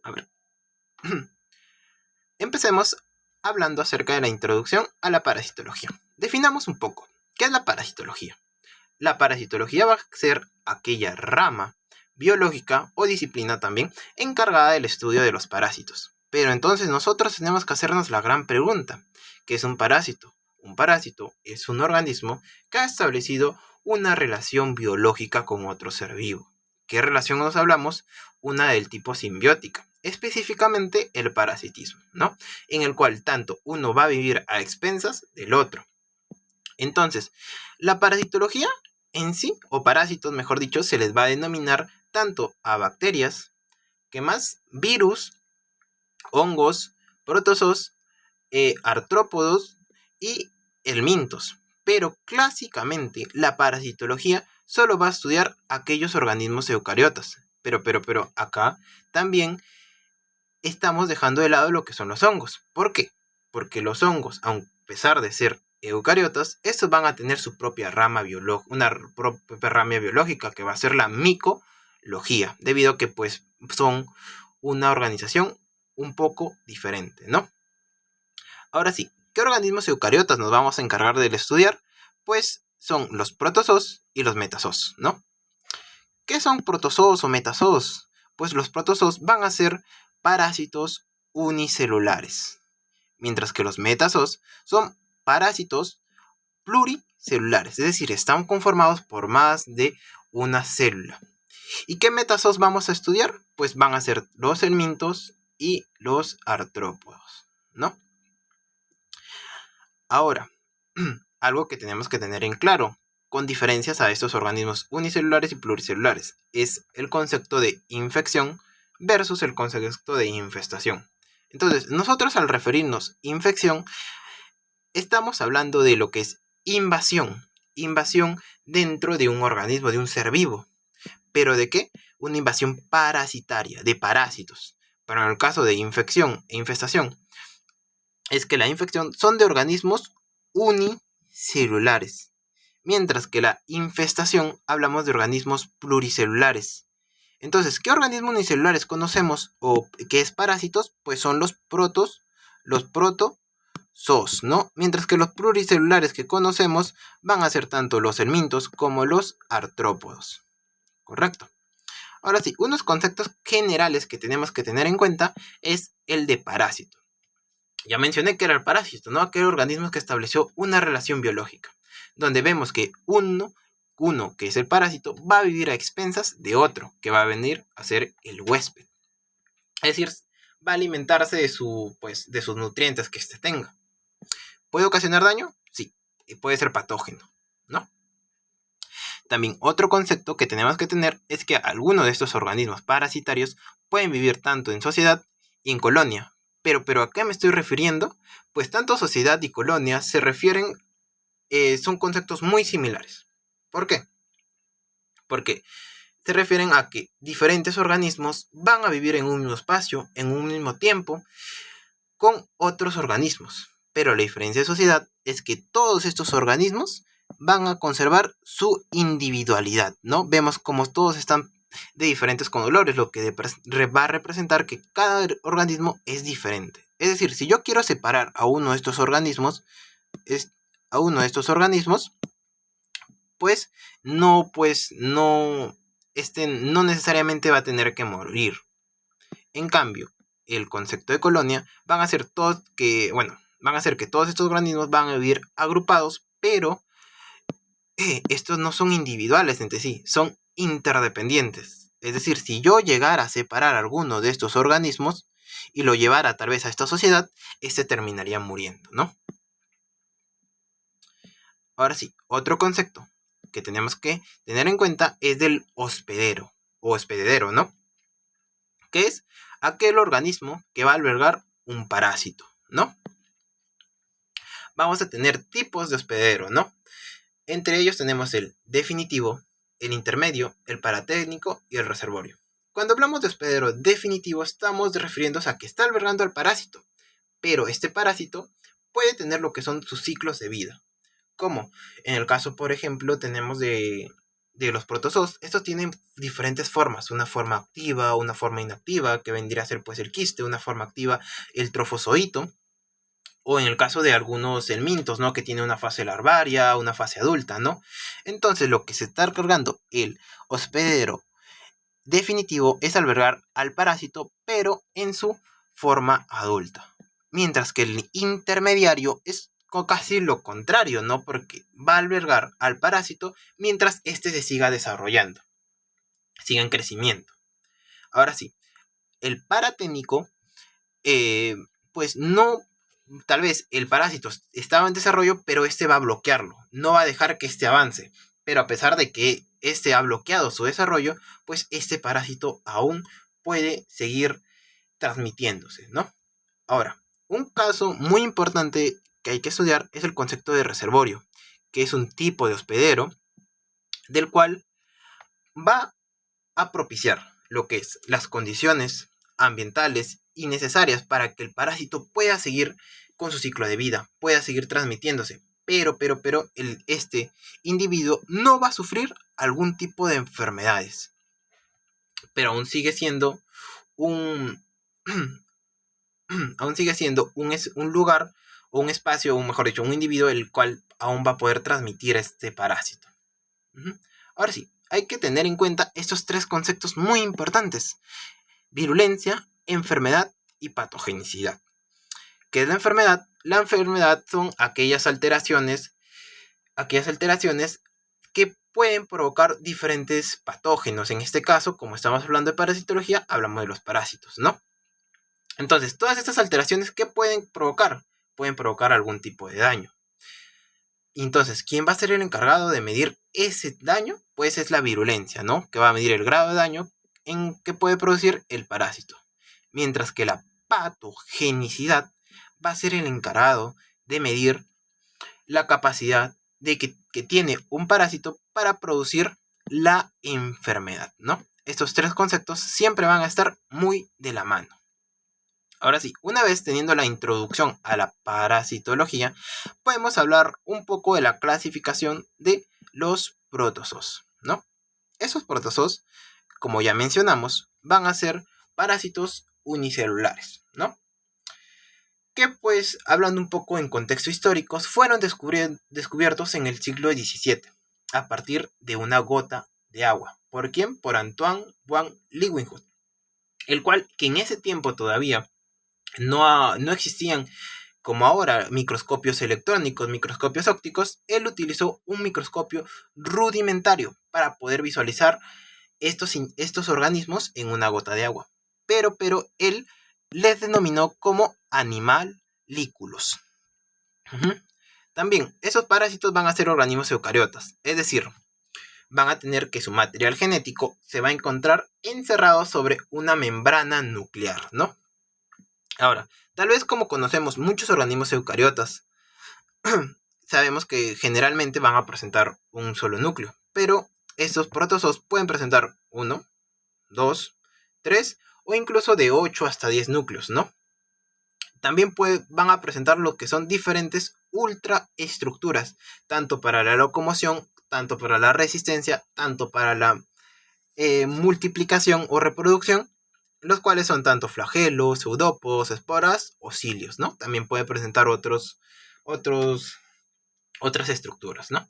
A ver, empecemos hablando acerca de la introducción a la parasitología. Definamos un poco, ¿qué es la parasitología? La parasitología va a ser aquella rama biológica o disciplina también encargada del estudio de los parásitos. Pero entonces nosotros tenemos que hacernos la gran pregunta, ¿qué es un parásito? Un parásito es un organismo que ha establecido una relación biológica con otro ser vivo. ¿Qué relación nos hablamos? Una del tipo simbiótica, específicamente el parasitismo, ¿no? En el cual tanto uno va a vivir a expensas del otro. Entonces, la parasitología en sí, o parásitos mejor dicho, se les va a denominar tanto a bacterias, que más virus, hongos, protozoos, artrópodos y helmintos. Pero clásicamente la parasitología solo va a estudiar aquellos organismos eucariotas. Pero acá también estamos dejando de lado lo que son los hongos. ¿Por qué? Porque los hongos, a pesar de ser eucariotas, estos van a tener su propia rama biológica, una propia rama biológica que va a ser la micología, debido a que pues son una organización un poco diferente, ¿no? Ahora sí, ¿qué organismos eucariotas nos vamos a encargar de estudiar? Pues son los protozoos y los metazoos, ¿no? ¿Qué son protozoos o metazoos? Pues los protozoos van a ser parásitos unicelulares, mientras que los metazoos son parásitos pluricelulares, es decir, están conformados por más de una célula. ¿Y qué metazoos vamos a estudiar? Pues van a ser los helmintos y los artrópodos, ¿no? Ahora, algo que tenemos que tener en claro, con diferencias a estos organismos unicelulares y pluricelulares, es el concepto de infección versus el concepto de infestación. Entonces, nosotros al referirnos infección, estamos hablando de lo que es invasión dentro de un organismo, de un ser vivo. ¿Pero de qué? Una invasión parasitaria, de parásitos. Pero en el caso de infección e infestación, es que la infección son de organismos unicelulares, mientras que la infestación hablamos de organismos pluricelulares. Entonces, ¿qué organismos unicelulares conocemos o qué es parásitos? Pues son los protozoos, ¿no? Mientras que los pluricelulares que conocemos van a ser tanto los helmintos como los artrópodos. ¿Correcto? Ahora sí, unos conceptos generales que tenemos que tener en cuenta es el de parásito. Ya mencioné que era el parásito, ¿no? Aquel organismo que estableció una relación biológica, donde vemos que uno que es el parásito, va a vivir a expensas de otro, que va a venir a ser el huésped. Es decir, va a alimentarse de sus nutrientes que éste tenga. ¿Puede ocasionar daño? Sí, y puede ser patógeno, ¿no? También otro concepto que tenemos que tener es que algunos de estos organismos parasitarios pueden vivir tanto en sociedad y en colonia. Pero ¿a qué me estoy refiriendo? Pues tanto sociedad y colonia se refieren, son conceptos muy similares. ¿Por qué? Porque se refieren a que diferentes organismos van a vivir en un mismo espacio, en un mismo tiempo, con otros organismos. Pero la diferencia de sociedad es que todos estos organismos van a conservar su individualidad, ¿no? Vemos como todos están de diferentes colores, lo que va a representar que cada organismo es diferente. Es decir, si yo quiero separar a uno de estos organismos, no necesariamente va a tener que morir. En cambio, el concepto de colonia van a hacer que todos estos organismos van a vivir agrupados, pero estos no son individuales entre sí, son interdependientes. Es decir, si yo llegara a separar alguno de estos organismos y lo llevara tal vez a esta sociedad, este terminaría muriendo, ¿no? Ahora sí, otro concepto que tenemos que tener en cuenta es del hospedero o hospedero, ¿no? Que es aquel organismo que va a albergar un parásito, ¿no? Vamos a tener tipos de hospedero, ¿no? Entre ellos tenemos el definitivo, el intermedio, el paratécnico y el reservorio. Cuando hablamos de hospedero definitivo estamos refiriéndonos a que está albergando al parásito, pero este parásito puede tener lo que son sus ciclos de vida. Como en el caso, por ejemplo, tenemos de de los protozoos, estos tienen diferentes formas, una forma activa, una forma inactiva, que vendría a ser pues el quiste, una forma activa el trofozoito, o en el caso de algunos helmintos, ¿no? Que tiene una fase larvaria, una fase adulta, ¿no? Entonces lo que se está cargando el hospedero definitivo es albergar al parásito, pero en su forma adulta. Mientras que el intermediario es casi lo contrario, ¿no? Porque va a albergar al parásito mientras éste se siga desarrollando, siga en crecimiento. Ahora sí, el paraténico, pues no, tal vez el parásito estaba en desarrollo, pero este va a bloquearlo, no va a dejar que este avance. Pero a pesar de que este ha bloqueado su desarrollo, pues este parásito aún puede seguir transmitiéndose, ¿no? Ahora, un caso muy importante que hay que estudiar es el concepto de reservorio, que es un tipo de hospedero del cual va a propiciar lo que es las condiciones ambientales y necesarias para que el parásito pueda seguir con su ciclo de vida, pueda seguir transmitiéndose. Pero este individuo no va a sufrir algún tipo de enfermedades. Pero aún sigue siendo un aún sigue siendo un lugar o un espacio, o mejor dicho, un individuo el cual aún va a poder transmitir este parásito. Ahora sí, hay que tener en cuenta estos tres conceptos muy importantes: virulencia, enfermedad y patogenicidad. ¿Qué es la enfermedad? La enfermedad son aquellas alteraciones que pueden provocar diferentes patógenos. En este caso, como estamos hablando de parasitología, hablamos de los parásitos, ¿no? Entonces, todas estas alteraciones, ¿qué pueden provocar? Pueden provocar algún tipo de daño. Entonces, ¿quién va a ser el encargado de medir ese daño? Pues es la virulencia, ¿no? Que va a medir el grado de daño en que puede producir el parásito. Mientras que la patogenicidad va a ser el encargado de medir la capacidad de que tiene un parásito para producir la enfermedad, ¿no? Estos tres conceptos siempre van a estar muy de la mano. Ahora sí, una vez teniendo la introducción a la parasitología, podemos hablar un poco de la clasificación de los protozoos, ¿no? Esos protozoos, como ya mencionamos, van a ser parásitos unicelulares, ¿no? Que pues, hablando un poco en contexto históricos, fueron descubiertos en el siglo XVII, a partir de una gota de agua. ¿Por quién? Por Antoine van Leeuwenhoek, el cual, que en ese tiempo todavía no existían como ahora microscopios electrónicos, microscopios ópticos, él utilizó un microscopio rudimentario para poder visualizar estos organismos en una gota de agua. Pero él les denominó como animalículos. También, esos parásitos van a ser organismos eucariotas, es decir, van a tener que su material genético se va a encontrar encerrado sobre una membrana nuclear, ¿no? Ahora, tal vez como conocemos muchos organismos eucariotas, sabemos que generalmente van a presentar un solo núcleo, pero estos protozoos pueden presentar 1, 2, 3 o incluso de 8 hasta 10 núcleos, ¿no? También van a presentar lo que son diferentes ultraestructuras, tanto para la locomoción, tanto para la resistencia, tanto para la multiplicación o reproducción, los cuales son tanto flagelos, pseudópodos, esporas o cilios, ¿no? También puede presentar otras estructuras, ¿no?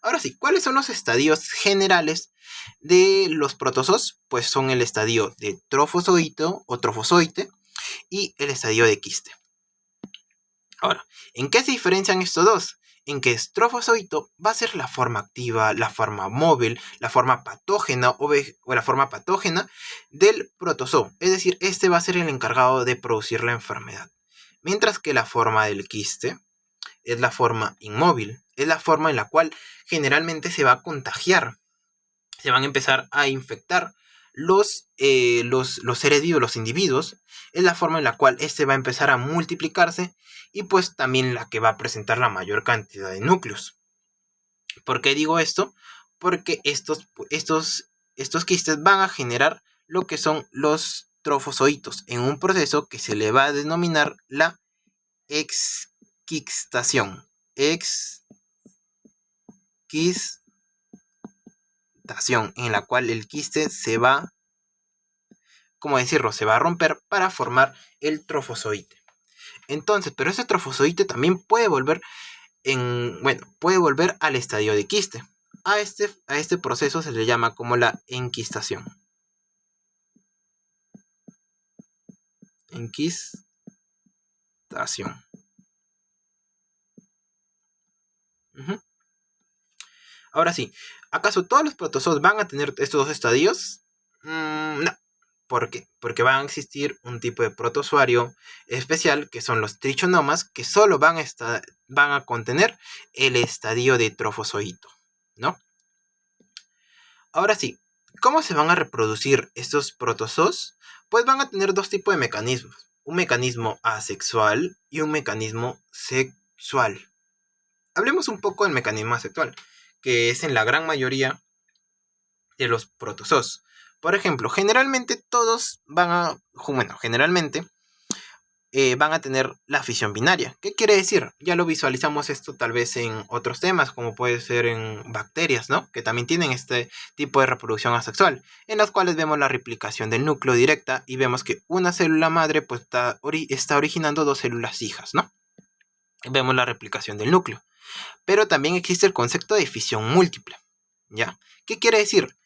Ahora sí, ¿cuáles son los estadios generales de los protozoos? Pues son el estadio de trofozoito o trofozoite y el estadio de quiste. Ahora, ¿en qué se diferencian estos dos? En que trofozoito va a ser la forma activa, la forma móvil, la forma patógena o la forma patógena del protozoo. Es decir, este va a ser el encargado de producir la enfermedad. Mientras que la forma del quiste es la forma inmóvil, es la forma en la cual generalmente se va a contagiar, se van a empezar a infectar los seres vivos, los individuos. Es la forma en la cual este va a empezar a multiplicarse y pues también la que va a presentar la mayor cantidad de núcleos. ¿Por qué digo esto? Porque estos quistes van a generar lo que son los trofozoitos en un proceso que se le va a denominar la exquistación. enquistación, en la cual el quiste se va, ¿cómo decirlo? Se va a romper para formar el trofozoite. Entonces, pero ese trofozoite también puede volver puede volver al estadio de quiste. A este proceso se le llama como la enquistación. Enquistación. Ahora sí, ¿acaso todos los protozoos van a tener estos dos estadios? No. ¿Por qué? Porque van a existir un tipo de protozoario especial, que son los trichonomas, que solo van a contener el estadio de trofozoito, ¿no? Ahora sí, ¿cómo se van a reproducir estos protozoos? Pues van a tener dos tipos de mecanismos. Un mecanismo asexual y un mecanismo sexual. Hablemos un poco del mecanismo asexual, que es en la gran mayoría de los protozoos. Por ejemplo, generalmente todos van a tener la fisión binaria. ¿Qué quiere decir? Ya lo visualizamos esto tal vez en otros temas, como puede ser en bacterias, ¿no? Que también tienen este tipo de reproducción asexual, en las cuales vemos la replicación del núcleo directa y vemos que una célula madre pues está originando dos células hijas, ¿no? Vemos la replicación del núcleo. Pero también existe el concepto de fisión múltiple, ¿ya? ¿Qué quiere decir?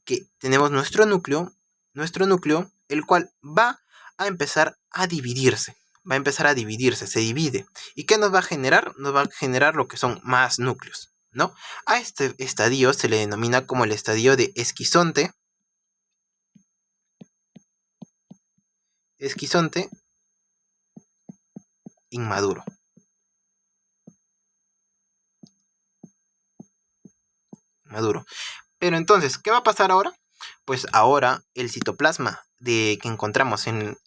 Que tenemos nuestro núcleo, el cual va a empezar a dividirse. Se divide. ¿Y qué nos va a generar? Nos va a generar lo que son más núcleos, ¿no? A este estadio se le denomina como el estadio de esquizonte. Esquizonte inmaduro. Maduro. Pero entonces, ¿qué va a pasar ahora? Pues ahora el citoplasma que encontramos en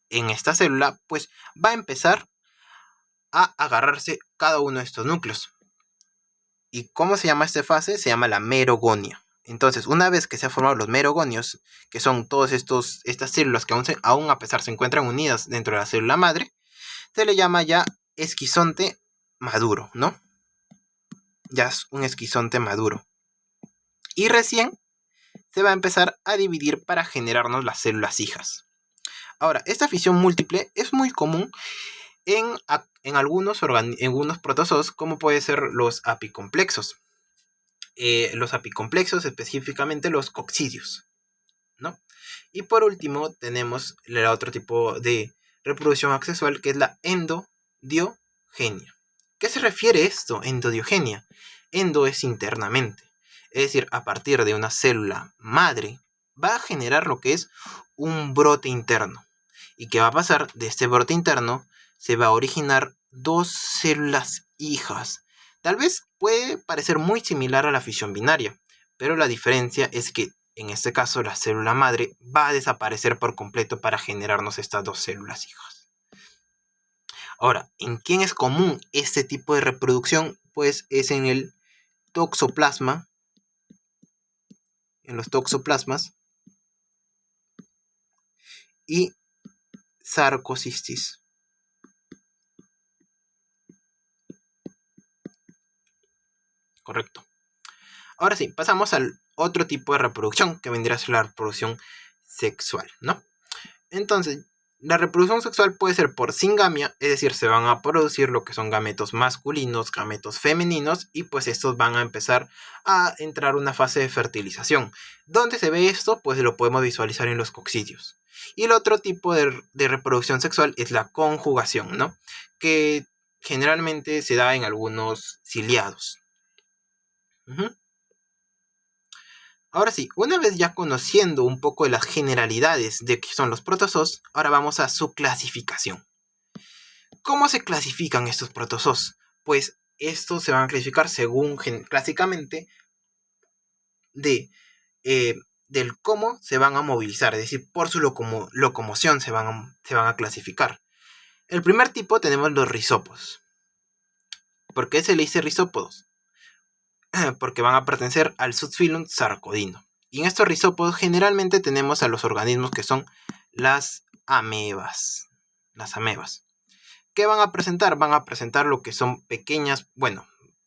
esta célula, pues va a empezar a agarrarse cada uno de estos núcleos. ¿Y cómo se llama esta fase? Se llama la merogonia. Entonces, una vez que se han formado los merogonios, que son todas estas células que aún a pesar se encuentran unidas dentro de la célula madre, se le llama ya esquizonte maduro, ¿no? Ya es un esquizonte maduro. Y recién se va a empezar a dividir para generarnos las células hijas. Ahora, esta fisión múltiple es muy común en algunos protozoos, como puede ser los apicomplexos. Los apicomplexos, específicamente los coccidios, ¿no? Y por último tenemos el otro tipo de reproducción asexual, que es la endodiogenia. ¿Qué se refiere esto, endodiogenia? Endo es internamente, es decir, a partir de una célula madre va a generar lo que es un brote interno. ¿Y qué va a pasar? De este brote interno se va a originar dos células hijas. Tal vez puede parecer muy similar a la fisión binaria, pero la diferencia es que en este caso la célula madre va a desaparecer por completo para generarnos estas dos células hijas. Ahora, ¿en quién es común este tipo de reproducción? Pues es en el toxoplasma, en los toxoplasmas y Sarcocistis. Correcto. Ahora sí, pasamos al otro tipo de reproducción, que vendría a ser la reproducción sexual, ¿no? Entonces, la reproducción sexual puede ser por singamia, es decir, se van a producir lo que son gametos masculinos, gametos femeninos, y pues estos van a empezar a entrar una fase de fertilización. ¿Dónde se ve esto? Pues lo podemos visualizar en los coccidios. Y el otro tipo de reproducción sexual es la conjugación, ¿no? Que generalmente se da en algunos ciliados. Ahora sí, una vez ya conociendo un poco de las generalidades de qué son los protozoos, ahora vamos a su clasificación. ¿Cómo se clasifican estos protozoos? Pues estos se van a clasificar según, clásicamente, del cómo se van a movilizar, es decir, por su locomoción se van a clasificar. El primer tipo tenemos los rizópodos. ¿Por qué se le dice rizópodos? Porque van a pertenecer al subfilum Sarcodino. Y en estos rizópodos generalmente tenemos a los organismos que son las amebas. Las amebas. ¿Qué van a presentar? Van a presentar lo que son pequeñas,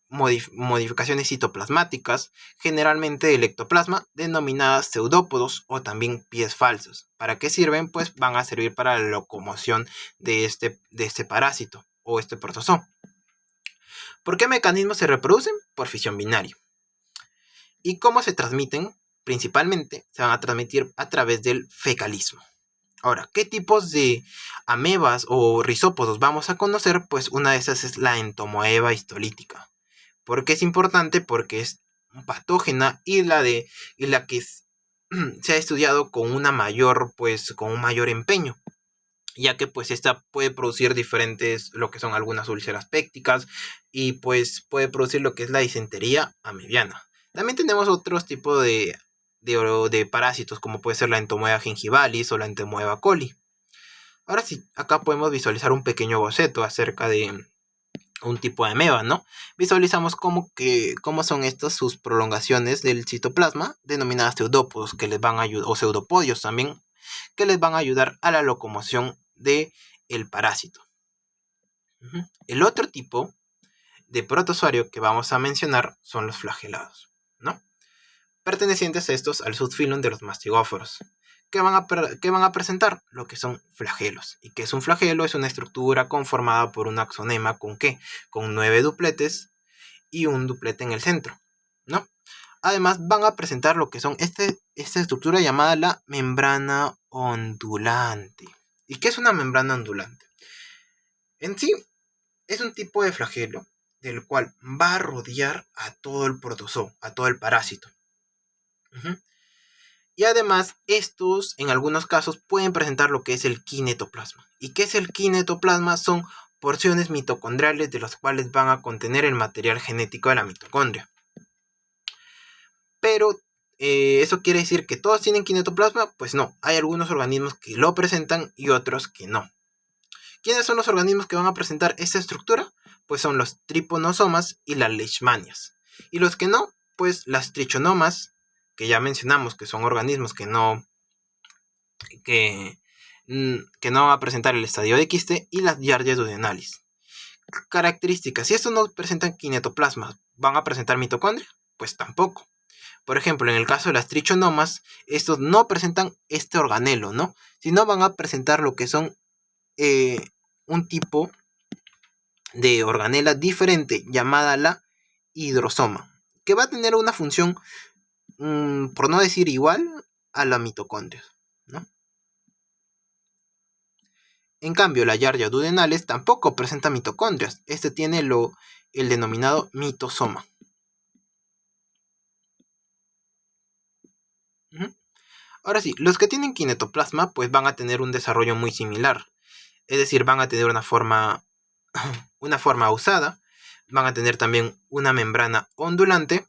modificaciones citoplasmáticas, generalmente del ectoplasma, denominadas pseudópodos o también pies falsos. ¿Para qué sirven? Pues van a servir para la locomoción de este parásito o este protozoo. ¿Por qué mecanismos se reproducen? Por fisión binaria. ¿Y cómo se transmiten? Principalmente se van a transmitir a través del fecalismo. Ahora, ¿qué tipos de amebas o rizópodos vamos a conocer? Pues una de esas es la entomoeba histolítica. ¿Por qué es importante? Porque es patógena y la que se ha estudiado con un mayor empeño, ya que pues esta puede producir diferentes, lo que son algunas úlceras pépticas, y pues puede producir lo que es la disentería amebiana. También tenemos otros tipos de parásitos, como puede ser la entomoeba gingivalis o la entomoeba coli. Ahora sí, acá podemos visualizar un pequeño boceto acerca de un tipo de ameba, ¿no? Visualizamos cómo son estas sus prolongaciones del citoplasma, denominadas pseudópodos, que les van a ayudar, o pseudopodios también, que les van a ayudar a la locomoción del parásito. El otro tipo de protozoario que vamos a mencionar son los flagelados, ¿no? Pertenecientes estos al subfilum de los mastigóforos, que van a presentar lo que son flagelos. ¿Y qué es un flagelo? Es una estructura conformada por un axonema con ¿qué? Con 9 dupletes y un duplete en el centro, ¿no? Además van a presentar lo que son esta estructura llamada la membrana ondulante. ¿Y qué es una membrana ondulante? En sí es un tipo de flagelo del cual va a rodear a todo el protozoo, a todo el parásito. Y además, estos en algunos casos pueden presentar lo que es el kinetoplasma. ¿Y qué es el kinetoplasma? Son porciones mitocondriales de las cuales van a contener el material genético de la mitocondria. Pero, ¿eso quiere decir que todos tienen kinetoplasma? Pues no, hay algunos organismos que lo presentan y otros que no. ¿Quiénes son los organismos que van a presentar esta estructura? Pues son los trypanosomas y las leishmanias. Y los que no, pues las trichonomas, que ya mencionamos que son organismos que no van a presentar el estadio de quiste, y las giardia duodenalis. Características: si estos no presentan kinetoplasma, ¿van a presentar mitocondria? Pues tampoco. Por ejemplo, en el caso de las trichonomas, estos no presentan este organelo, ¿no? Sino van a presentar lo que son un tipo de organela diferente llamada la hidrosoma, que va a tener una función, por no decir igual, a la mitocondria, ¿no? En cambio, la giardia duodenales tampoco presenta mitocondrias. Este tiene el denominado mitosoma. Ahora sí, los que tienen kinetoplasma pues van a tener un desarrollo muy similar. Es decir, van a tener una forma usada, van a tener también una membrana ondulante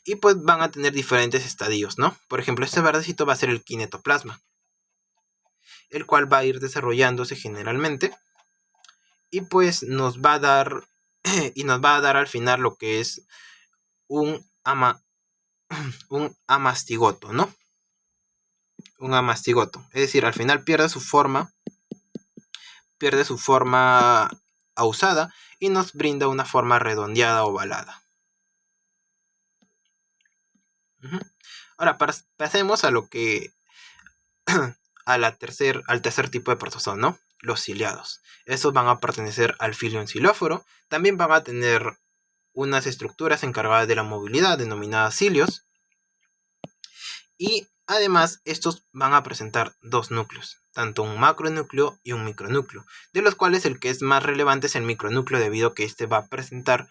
y pues van a tener diferentes estadios, ¿no? Por ejemplo, este verdecito va a ser el kinetoplasma, el cual va a ir desarrollándose generalmente y pues nos va a dar al final lo que es un amastigoto, ¿no? Un amastigoto. Es decir, al final pierde su forma ausada y nos brinda una forma redondeada ovalada. Ahora pasemos a lo que al tercer tipo de protozoo, ¿no? Los ciliados. Estos van a pertenecer al filo xilóforo. También van a tener unas estructuras encargadas de la movilidad denominadas cilios. Y además estos van a presentar dos núcleos, tanto un macronúcleo y un micronúcleo, de los cuales el que es más relevante es el micronúcleo, debido a que este va a presentar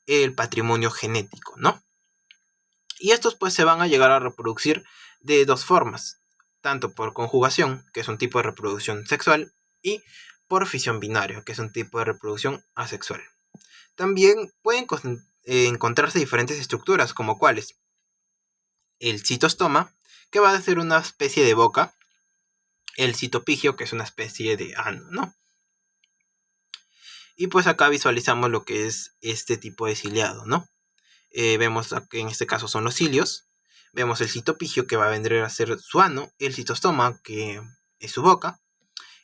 el patrimonio genético, ¿no? Y estos pues se van a llegar a reproducir de dos formas, tanto por conjugación, que es un tipo de reproducción sexual, y por fisión binaria, que es un tipo de reproducción asexual. También pueden encontrarse diferentes estructuras, como cuáles: el citostoma, que va a ser una especie de boca; el citopigio, que es una especie de ano, ¿no? Y pues acá visualizamos lo que es este tipo de ciliado, ¿no? Vemos que en este caso son los cilios. Vemos el citopigio, que va a vendría a ser su ano; el citostoma, que es su boca;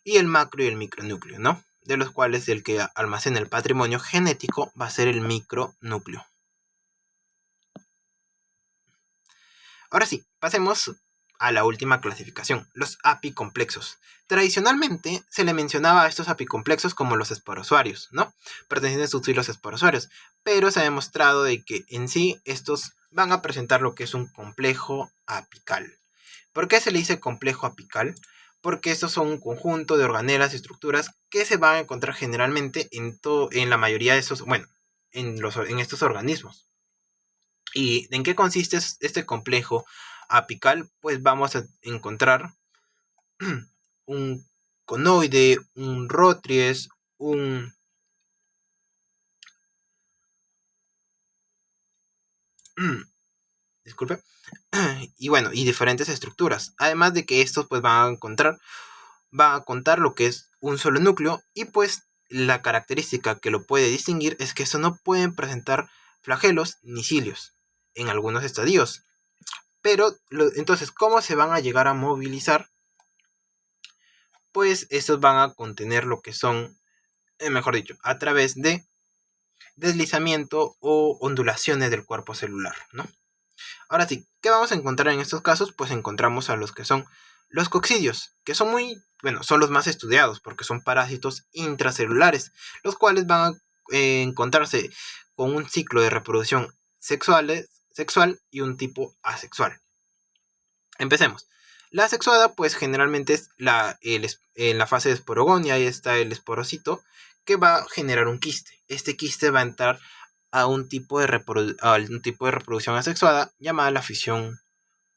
y el macro y el micronúcleo, ¿no? de los cuales el que almacena el patrimonio genético va a ser el micronúcleo. Ahora sí, pasemos a la última clasificación, los apicomplexos. Tradicionalmente se le mencionaba a estos apicomplexos como los esporozoarios, ¿no? Pertenecientes a sus filos esporozoarios, pero se ha demostrado de que en sí estos van a presentar lo que es un complejo apical. ¿Por qué se le dice complejo apical? Porque estos son un conjunto de organelas y estructuras que se van a encontrar generalmente en la mayoría de esos, bueno, en estos organismos. ¿Y en qué consiste este complejo apical? Pues vamos a encontrar un conoide, un rotries, disculpe, y bueno, y diferentes estructuras. Además de que estos pues va a contar lo que es un solo núcleo, y pues la característica que lo puede distinguir es que estos no pueden presentar flagelos ni cilios en algunos estadios. Pero entonces, ¿cómo se van a llegar a movilizar? Pues estos van a contener lo que son, mejor dicho, a través de deslizamiento o ondulaciones del cuerpo celular, ¿no? Ahora sí, ¿qué vamos a encontrar en estos casos? Pues encontramos a los que son los coccidios, que son son los más estudiados porque son parásitos intracelulares, los cuales van a encontrarse con un ciclo de reproducción sexual y un tipo asexual. Empecemos. La sexuada, pues generalmente es en la fase de esporogonia, ahí está el esporocito, que va a generar un quiste. Este quiste va a entrar a un tipo de reproducción asexuada llamada la fisión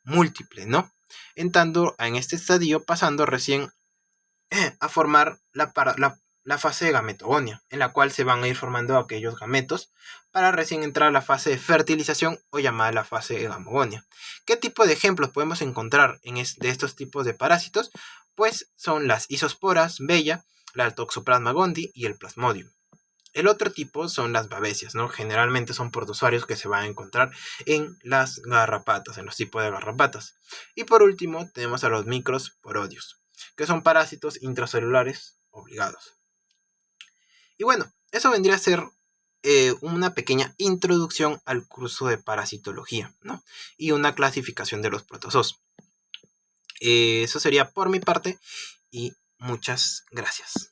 múltiple, ¿no? Entrando en este estadio, pasando recién a formar la fase de gametogonia, en la cual se van a ir formando aquellos gametos para recién entrar a la fase de fertilización o llamada la fase de gamogonia. ¿Qué tipo de ejemplos podemos encontrar de estos tipos de parásitos? Pues son las isosporas, bella, la Toxoplasma gondii y el Plasmodium. El otro tipo son las babesias, ¿no? Generalmente son protozoarios que se van a encontrar en las garrapatas, en los tipos de garrapatas. Y por último tenemos a los microsporodios, que son parásitos intracelulares obligados. Y bueno, eso vendría a ser una pequeña introducción al curso de parasitología, ¿no? Y una clasificación de los protozoos. Eso sería por mi parte y muchas gracias.